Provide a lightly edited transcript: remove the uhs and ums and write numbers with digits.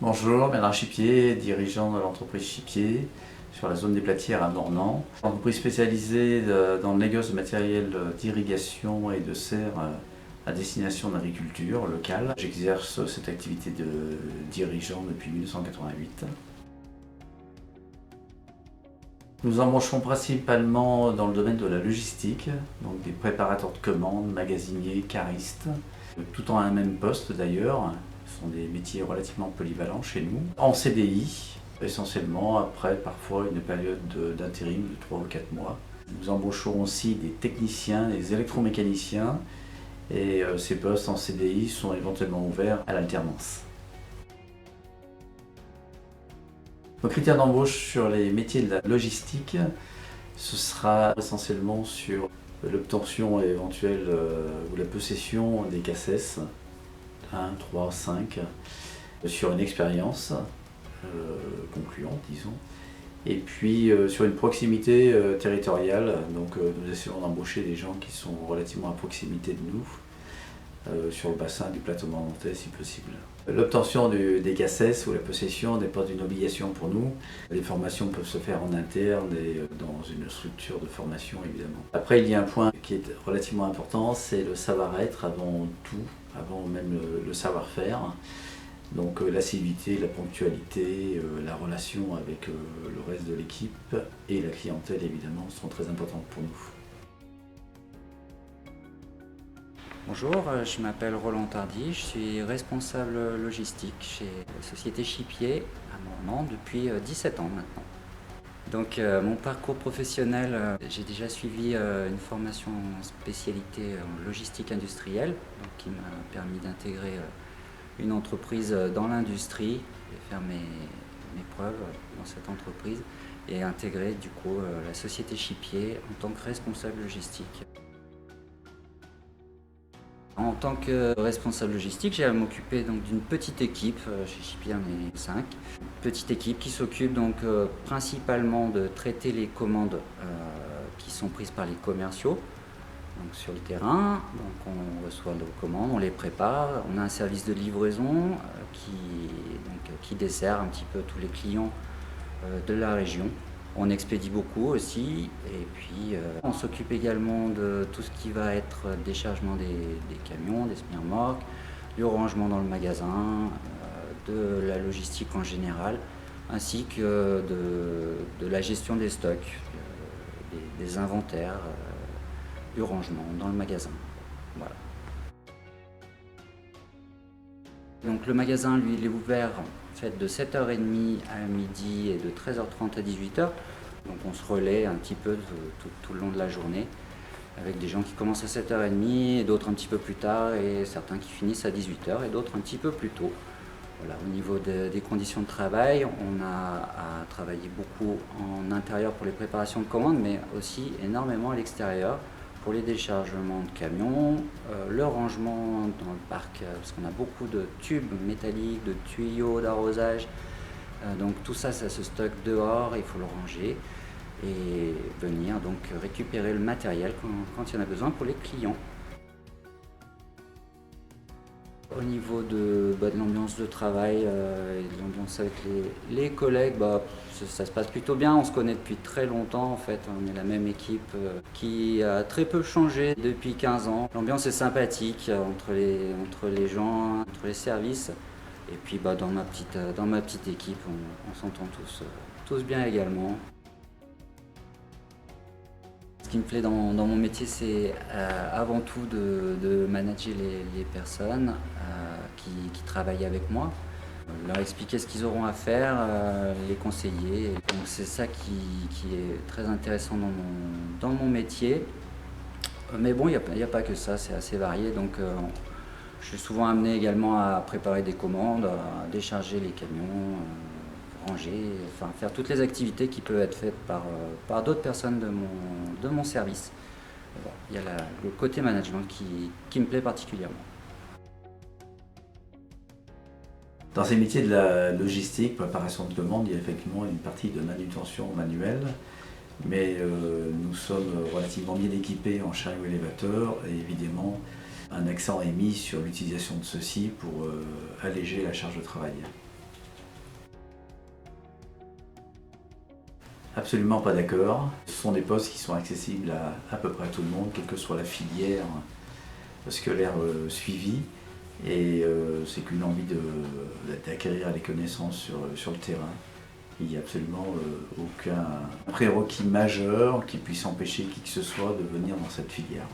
Bonjour, Bernard Chipier, dirigeant de l'entreprise Chipier sur la zone des Platières à Mornan. Entreprise spécialisée dans le négoce de matériel d'irrigation et de serre à destination de l'agriculture locale. J'exerce cette activité de dirigeant depuis 1988. Nous embauchons principalement dans le domaine de la logistique, donc des préparateurs de commandes, magasiniers, caristes, tout en un même poste d'ailleurs. Ce sont des métiers relativement polyvalents chez nous. En CDI, essentiellement, après parfois une période d'intérim de 3 ou 4 mois. Nous embauchons aussi des techniciens, des électromécaniciens, et ces postes en CDI sont éventuellement ouverts à l'alternance. Nos critères d'embauche sur les métiers de la logistique, ce sera essentiellement sur l'obtention éventuelle ou la possession des CACES, 1, 3, 5, sur une expérience concluante, disons, et puis sur une proximité territoriale. Donc nous essayons d'embaucher des gens qui sont relativement à proximité de nous, sur le bassin du plateau mornantais si possible. L'obtention des CACES ou la possession n'est pas une obligation pour nous. Les formations peuvent se faire en interne et dans une structure de formation évidemment. Après, il y a un point qui est relativement important, c'est le savoir-être avant tout, avant même le savoir-faire. Donc l'assiduité, la ponctualité, la relation avec le reste de l'équipe et la clientèle évidemment sont très importantes pour nous. Bonjour, je m'appelle Roland Tardy, je suis responsable logistique chez la société Chipier à Mornan depuis 17 ans maintenant. Donc mon parcours professionnel, j'ai déjà suivi une formation en spécialité en logistique industrielle, donc qui m'a permis d'intégrer une entreprise dans l'industrie et faire mes preuves dans cette entreprise et intégrer du coup la société Chipier en tant que responsable logistique. En tant que responsable logistique, j'ai à m'occuper donc d'une petite équipe, chez Chipier on est 5, une petite équipe qui s'occupe donc principalement de traiter les commandes qui sont prises par les commerciaux donc sur le terrain. Donc on reçoit nos commandes, on les prépare, on a un service de livraison qui dessert un petit peu tous les clients de la région. On expédie beaucoup aussi et puis on s'occupe également de tout ce qui va être déchargement des camions, des semi-remorques, du rangement dans le magasin, de la logistique en général, ainsi que de la gestion des stocks, des inventaires, du rangement dans le magasin. Voilà. Donc le magasin, lui, il est ouvert de 7h30 à midi et de 13h30 à 18h. Donc on se relaie un petit peu tout le long de la journée avec des gens qui commencent à 7h30 et d'autres un petit peu plus tard et certains qui finissent à 18h et d'autres un petit peu plus tôt. Voilà, au niveau des conditions de travail, on a à travailler beaucoup en intérieur pour les préparations de commandes mais aussi énormément à l'extérieur pour les déchargements de camions, le rangement dans le parc, parce qu'on a beaucoup de tubes métalliques, de tuyaux d'arrosage. Donc tout ça, ça se stocke dehors, il faut le ranger et venir donc récupérer le matériel quand il y en a besoin pour les clients. Au niveau de l'ambiance de travail et de l'ambiance avec les collègues, ça se passe plutôt bien. On se connaît depuis très longtemps en fait. On est la même équipe qui a très peu changé depuis 15 ans. L'ambiance est sympathique entre les gens, entre les services. Et puis dans ma petite équipe, on s'entend tous bien également. Ce qui me plaît dans mon métier, c'est avant tout de manager les personnes qui travaillent avec moi, leur expliquer ce qu'ils auront à faire, les conseiller. Donc c'est ça qui est très intéressant dans mon métier. Mais bon, il n'y a pas que ça, c'est assez varié. Donc je suis souvent amené également à préparer des commandes, à décharger les camions, ranger, enfin faire toutes les activités qui peuvent être faites par d'autres personnes de mon service. Bon, il y a le côté management qui me plaît particulièrement. Dans ces métiers de la logistique, préparation de commandes, il y a effectivement une partie de manutention manuelle, mais nous sommes relativement bien équipés en chariot élévateur et évidemment un accent est mis sur l'utilisation de ceux-ci pour alléger la charge de travail. Absolument pas d'accord. Ce sont des postes qui sont accessibles à peu près à tout le monde, quelle que soit la filière scolaire suivie. Et c'est qu'une envie d'acquérir les connaissances sur le terrain. Il n'y a absolument aucun prérequis majeur qui puisse empêcher qui que ce soit de venir dans cette filière.